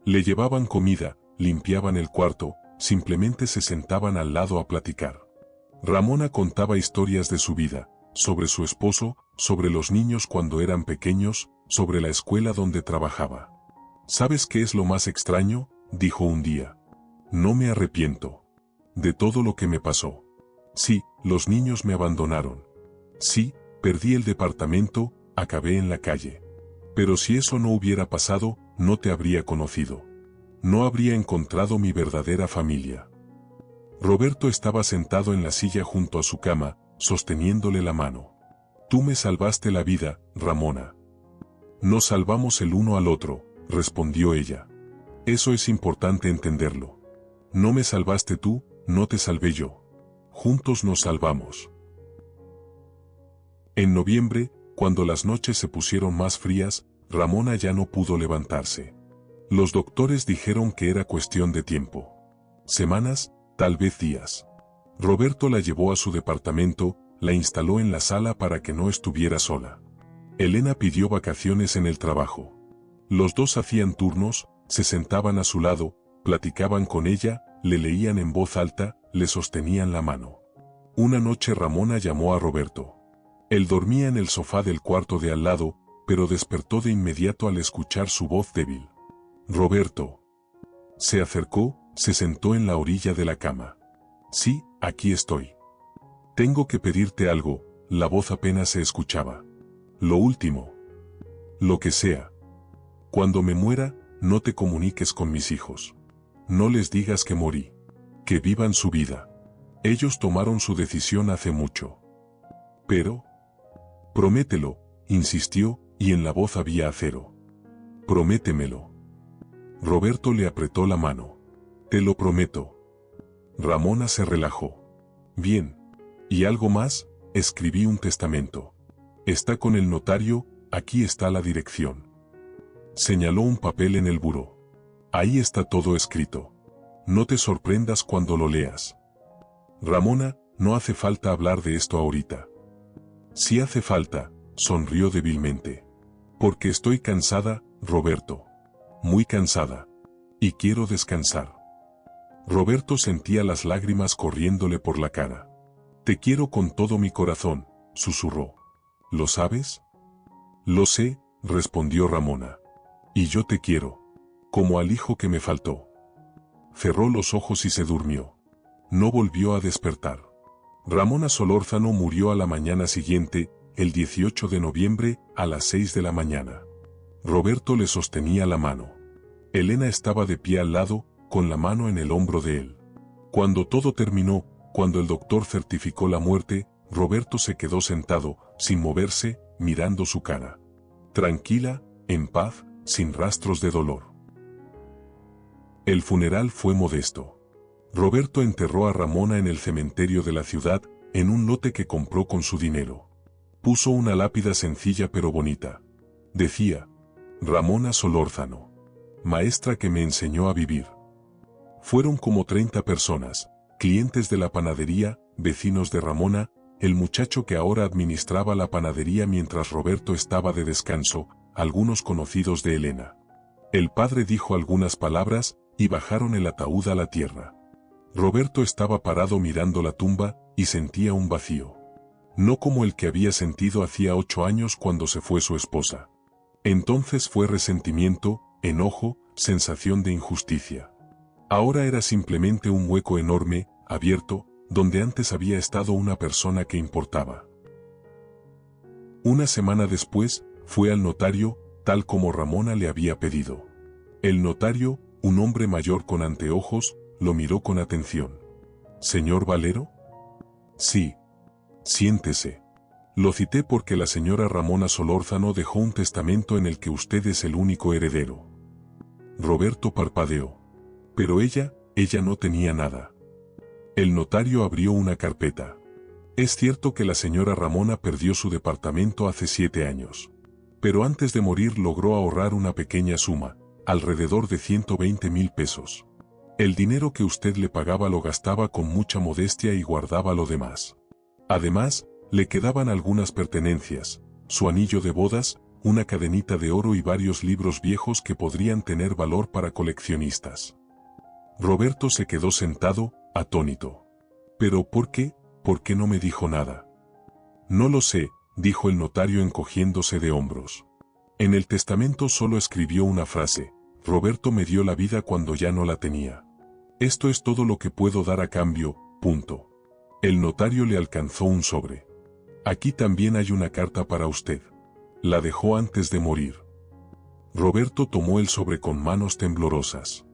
Speaker 1: Le llevaban comida, limpiaban el cuarto, simplemente se sentaban al lado a platicar. Ramona contaba historias de su vida, sobre su esposo, sobre los niños cuando eran pequeños, sobre la escuela donde trabajaba. ¿Sabes qué es lo más extraño?, dijo un día. No me arrepiento de todo lo que me pasó. Sí, los niños me abandonaron. Sí, perdí el departamento, acabé en la calle. Pero si eso no hubiera pasado, no te habría conocido. No habría encontrado mi verdadera familia. Roberto estaba sentado en la silla junto a su cama, sosteniéndole la mano. Tú me salvaste la vida, Ramona. Nos salvamos el uno al otro, respondió ella. Eso es importante entenderlo. No me salvaste tú, no te salvé yo. Juntos nos salvamos. En noviembre, cuando las noches se pusieron más frías, Ramona ya no pudo levantarse. Los doctores dijeron que era cuestión de tiempo. Semanas, tal vez días. Roberto la llevó a su departamento, la instaló en la sala para que no estuviera sola. Elena pidió vacaciones en el trabajo. Los dos hacían turnos, se sentaban a su lado, platicaban con ella, le leían en voz alta, le sostenían la mano. Una noche Ramona llamó a Roberto. Él dormía en el sofá del cuarto de al lado, pero despertó de inmediato al escuchar su voz débil. Roberto. Se acercó, se sentó en la orilla de la cama. Sí, aquí estoy. Tengo que pedirte algo, la voz apenas se escuchaba. Lo último. Lo que sea. Cuando me muera, no te comuniques con mis hijos. No les digas que morí. Que vivan su vida. Ellos tomaron su decisión hace mucho. Pero... Promételo, insistió, y en la voz había acero. Prométemelo. Roberto le apretó la mano. Te lo prometo. Ramona se relajó. Bien. ¿Y algo más? Escribí un testamento. Está con el notario, aquí está la dirección. Señaló un papel en el buró. Ahí está todo escrito. No te sorprendas cuando lo leas. Ramona, no hace falta hablar de esto ahorita. Sí hace falta, sonrió débilmente. Porque estoy cansada, Roberto. Muy cansada. Y quiero descansar. Roberto sentía las lágrimas corriéndole por la cara. Te quiero con todo mi corazón, susurró. ¿Lo sabes? Lo sé, respondió Ramona. Y yo te quiero. Como al hijo que me faltó. Cerró los ojos y se durmió. No volvió a despertar. Ramona Solórzano murió a la mañana siguiente, el 18 de noviembre, a las 6 de la mañana. Roberto le sostenía la mano. Elena estaba de pie al lado, con la mano en el hombro de él. Cuando todo terminó, cuando el doctor certificó la muerte, Roberto se quedó sentado, sin moverse, mirando su cara. Tranquila, en paz, sin rastros de dolor. El funeral fue modesto. Roberto enterró a Ramona en el cementerio de la ciudad, en un lote que compró con su dinero. Puso una lápida sencilla pero bonita. Decía, Ramona Solórzano. Maestra que me enseñó a vivir. Fueron como 30 personas, clientes de la panadería, vecinos de Ramona, el muchacho que ahora administraba la panadería mientras Roberto estaba de descanso, algunos conocidos de Elena. El padre dijo algunas palabras, y bajaron el ataúd a la tierra. Roberto estaba parado mirando la tumba, y sentía un vacío. No como el que había sentido hacía 8 años cuando se fue su esposa. Entonces fue resentimiento, enojo, sensación de injusticia. Ahora era simplemente un hueco enorme, abierto, donde antes había estado una persona que importaba. Una semana después, fue al notario, tal como Ramona le había pedido. El notario, un hombre mayor con anteojos, lo miró con atención. ¿Señor Valero? Sí. Siéntese. Lo cité porque la señora Ramona Solórzano dejó un testamento en el que usted es el único heredero. Roberto parpadeó. Pero ella no tenía nada. El notario abrió una carpeta. Es cierto que la señora Ramona perdió su departamento hace 7 años. Pero antes de morir logró ahorrar una pequeña suma, alrededor de 120,000 pesos. El dinero que usted le pagaba lo gastaba con mucha modestia y guardaba lo demás. Además, le quedaban algunas pertenencias, su anillo de bodas, una cadenita de oro y varios libros viejos que podrían tener valor para coleccionistas. Roberto se quedó sentado, atónito. ¿Pero por qué? ¿Por qué no me dijo nada? No lo sé, dijo el notario encogiéndose de hombros. En el testamento solo escribió una frase: Roberto me dio la vida cuando ya no la tenía. Esto es todo lo que puedo dar a cambio, punto. El notario le alcanzó un sobre. Aquí también hay una carta para usted. La dejó antes de morir. Roberto tomó el sobre con manos temblorosas.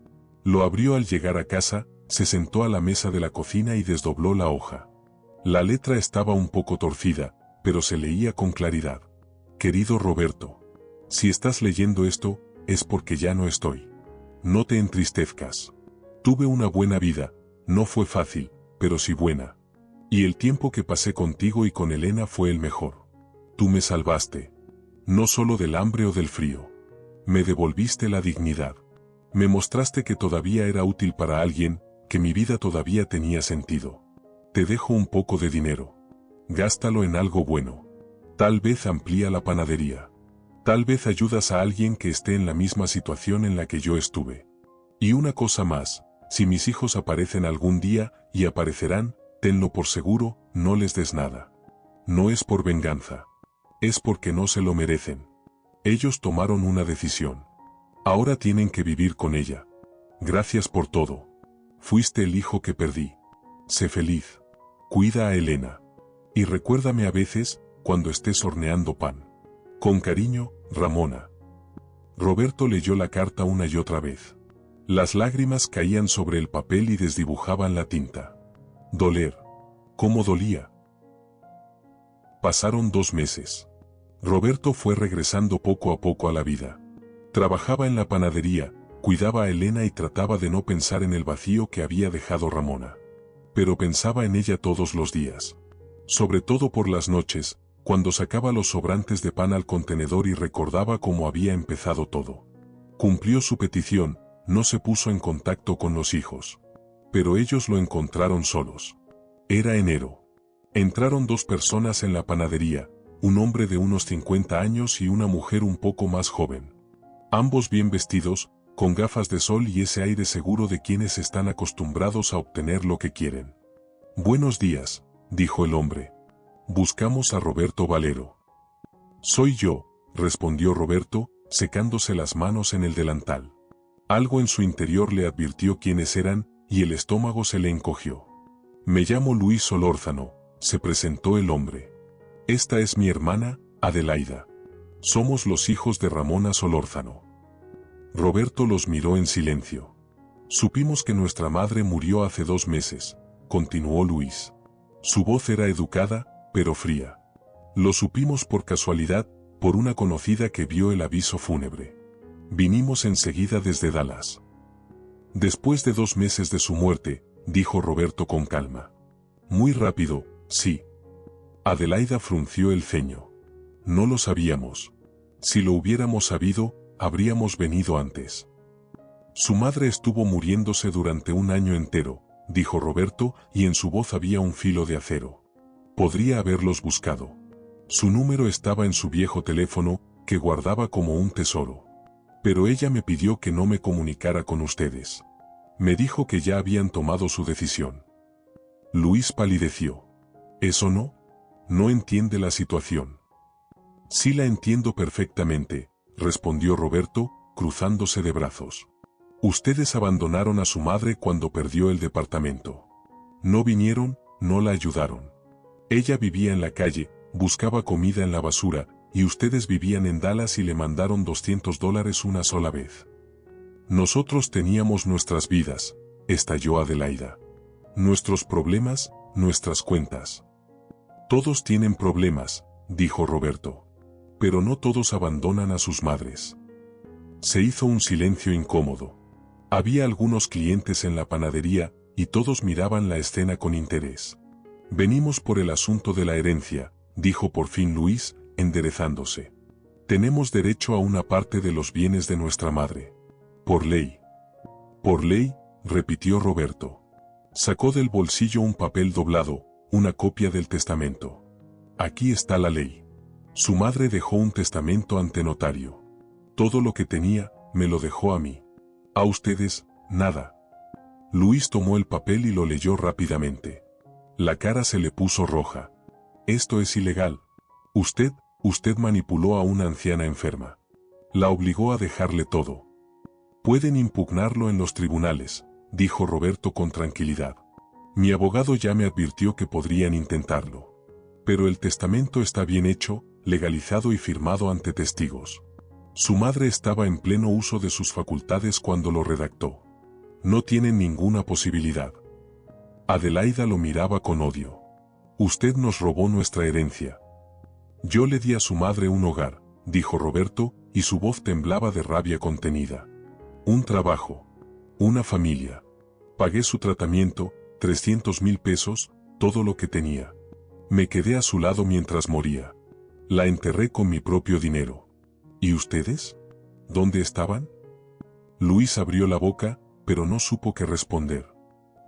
Speaker 1: Lo abrió al llegar a casa, se sentó a la mesa de la cocina y desdobló la hoja. La letra estaba un poco torcida, pero se leía con claridad. Querido Roberto, si estás leyendo esto, es porque ya no estoy. No te entristezcas. Tuve una buena vida, no fue fácil, pero sí buena. Y el tiempo que pasé contigo y con Elena fue el mejor. Tú me salvaste. No solo del hambre o del frío. Me devolviste la dignidad. Me mostraste que todavía era útil para alguien, que mi vida todavía tenía sentido. Te dejo un poco de dinero. Gástalo en algo bueno. Tal vez amplía la panadería. Tal vez ayudas a alguien que esté en la misma situación en la que yo estuve. Y una cosa más, si mis hijos aparecen algún día, y aparecerán, tenlo por seguro, no les des nada. No es por venganza. Es porque no se lo merecen. Ellos tomaron una decisión. Ahora tienen que vivir con ella. Gracias por todo. Fuiste el hijo que perdí. Sé feliz. Cuida a Elena. Y recuérdame a veces, cuando estés horneando pan. Con cariño, Ramona. Roberto leyó la carta una y otra vez. Las lágrimas caían sobre el papel y desdibujaban la tinta. Doler. ¿Cómo dolía? Pasaron 2 meses. Roberto fue regresando poco a poco a la vida. Trabajaba en la panadería, cuidaba a Elena y trataba de no pensar en el vacío que había dejado Ramona. Pero pensaba en ella todos los días. Sobre todo por las noches, cuando sacaba los sobrantes de pan al contenedor y recordaba cómo había empezado todo. Cumplió su petición, no se puso en contacto con los hijos. Pero ellos lo encontraron solos. Era enero. Entraron 2 personas en la panadería, un hombre de unos 50 años y una mujer un poco más joven. Ambos bien vestidos, con gafas de sol y ese aire seguro de quienes están acostumbrados a obtener lo que quieren. Buenos días, dijo el hombre. Buscamos a Roberto Valero. Soy yo, respondió Roberto, secándose las manos en el delantal. Algo en su interior le advirtió quiénes eran, y el estómago se le encogió. Me llamo Luis Solórzano, se presentó el hombre. Esta es mi hermana, Adelaida. Somos los hijos de Ramona Solórzano. Roberto los miró en silencio. Supimos que nuestra madre murió hace 2 meses, continuó Luis. Su voz era educada, pero fría. Lo supimos por casualidad, por una conocida que vio el aviso fúnebre. Vinimos enseguida desde Dallas. Después de 2 meses de su muerte, dijo Roberto con calma. Muy rápido, sí. Adelaida frunció el ceño. No lo sabíamos. Si lo hubiéramos sabido, habríamos venido antes. Su madre estuvo muriéndose durante 1 año entero, dijo Roberto, y en su voz había un filo de acero. Podría haberlos buscado. Su número estaba en su viejo teléfono, que guardaba como un tesoro. Pero ella me pidió que no me comunicara con ustedes. Me dijo que ya habían tomado su decisión. Luis palideció. ¿Eso no? No entiende la situación. Sí la entiendo perfectamente, respondió Roberto, cruzándose de brazos. Ustedes abandonaron a su madre cuando perdió el departamento. No vinieron, no la ayudaron. Ella vivía en la calle, buscaba comida en la basura, y ustedes vivían en Dallas y le mandaron $200 una sola vez. Nosotros teníamos nuestras vidas, estalló Adelaida. Nuestros problemas, nuestras cuentas. Todos tienen problemas, dijo Roberto. Pero no todos abandonan a sus madres. Se hizo un silencio incómodo. Había algunos clientes en la panadería, y todos miraban la escena con interés. Venimos por el asunto de la herencia, dijo por fin Luis, enderezándose. Tenemos derecho a una parte de los bienes de nuestra madre. Por ley. Por ley, repitió Roberto. Sacó del bolsillo un papel doblado, una copia del testamento. Aquí está la ley. Su madre dejó un testamento ante notario. Todo lo que tenía, me lo dejó a mí. A ustedes, nada. Luis tomó el papel y lo leyó rápidamente. La cara se le puso roja. Esto es ilegal. Usted manipuló a una anciana enferma. La obligó a dejarle todo. Pueden impugnarlo en los tribunales, dijo Roberto con tranquilidad. Mi abogado ya me advirtió que podrían intentarlo. Pero el testamento está bien hecho, legalizado y firmado ante testigos. Su madre estaba en pleno uso de sus facultades cuando lo redactó. No tienen ninguna posibilidad. Adelaida lo miraba con odio. Usted nos robó nuestra herencia. Yo le di a su madre un hogar, dijo Roberto, y su voz temblaba de rabia contenida. Un trabajo. Una familia. Pagué su tratamiento, 300,000 pesos, todo lo que tenía. Me quedé a su lado mientras moría. La enterré con mi propio dinero. ¿Y ustedes? ¿Dónde estaban? Luis abrió la boca, pero no supo qué responder.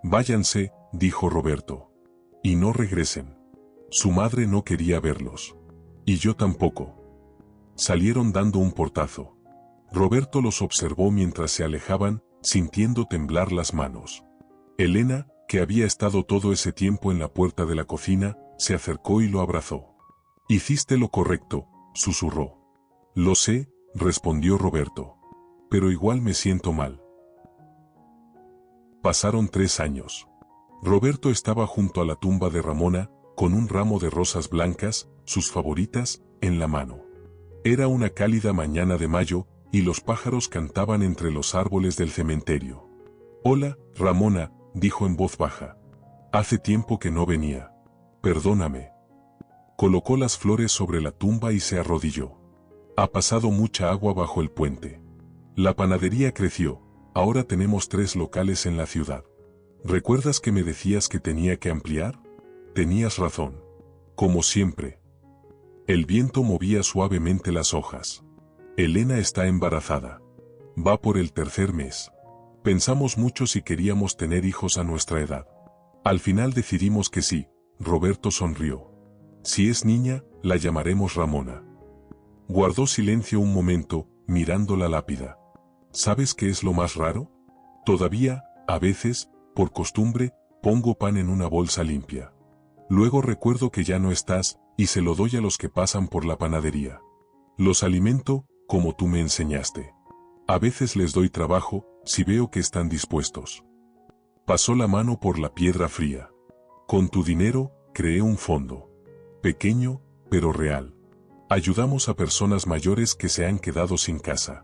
Speaker 1: Váyanse, dijo Roberto. Y no regresen. Su madre no quería verlos. Y yo tampoco. Salieron dando un portazo. Roberto los observó mientras se alejaban, sintiendo temblar las manos. Elena, que había estado todo ese tiempo en la puerta de la cocina, se acercó y lo abrazó. Hiciste lo correcto, susurró. Lo sé, respondió Roberto. Pero igual me siento mal. Pasaron 3 años. Roberto estaba junto a la tumba de Ramona, con un ramo de rosas blancas, sus favoritas, en la mano. Era una cálida mañana de mayo, y los pájaros cantaban entre los árboles del cementerio. Hola, Ramona, dijo en voz baja. Hace tiempo que no venía. Perdóname. Colocó las flores sobre la tumba y se arrodilló. Ha pasado mucha agua bajo el puente. La panadería creció, ahora tenemos 3 locales en la ciudad. ¿Recuerdas que me decías que tenía que ampliar? Tenías razón. Como siempre. El viento movía suavemente las hojas. Elena está embarazada. Va por el 3er mes. Pensamos mucho si queríamos tener hijos a nuestra edad. Al final decidimos que sí, Roberto sonrió. Si es niña, la llamaremos Ramona. Guardó silencio un momento, mirando la lápida. ¿Sabes qué es lo más raro? Todavía, a veces, por costumbre, pongo pan en una bolsa limpia. Luego recuerdo que ya no estás, y se lo doy a los que pasan por la panadería. Los alimento, como tú me enseñaste. A veces les doy trabajo, si veo que están dispuestos. Pasó la mano por la piedra fría. Con tu dinero, creé un fondo. Pequeño, pero real. Ayudamos a personas mayores que se han quedado sin casa.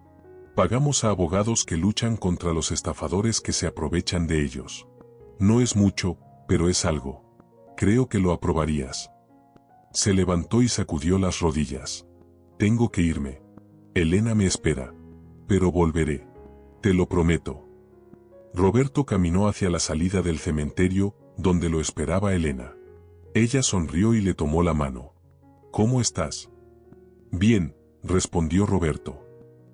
Speaker 1: Pagamos a abogados que luchan contra los estafadores que se aprovechan de ellos. No es mucho, pero es algo. Creo que lo aprobarías. Se levantó y sacudió las rodillas. Tengo que irme. Elena me espera. Pero volveré. Te lo prometo. Roberto caminó hacia la salida del cementerio, donde lo esperaba Elena. Ella sonrió y le tomó la mano. ¿Cómo estás? Bien, respondió Roberto.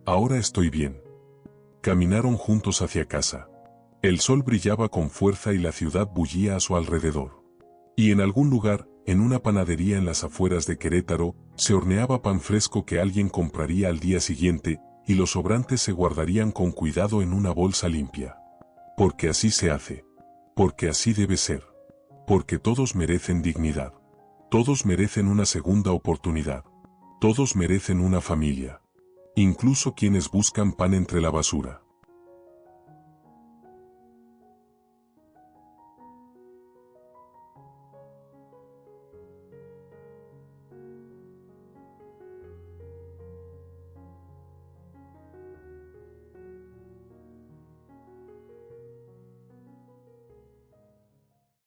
Speaker 1: Ahora estoy bien. Caminaron juntos hacia casa. El sol brillaba con fuerza y la ciudad bullía a su alrededor. Y en algún lugar, en una panadería en las afueras de Querétaro, se horneaba pan fresco que alguien compraría al día siguiente, y los sobrantes se guardarían con cuidado en una bolsa limpia. Porque así se hace. Porque así debe ser. Porque todos merecen dignidad. Todos merecen una segunda oportunidad. Todos merecen una familia. Incluso quienes buscan pan entre la basura.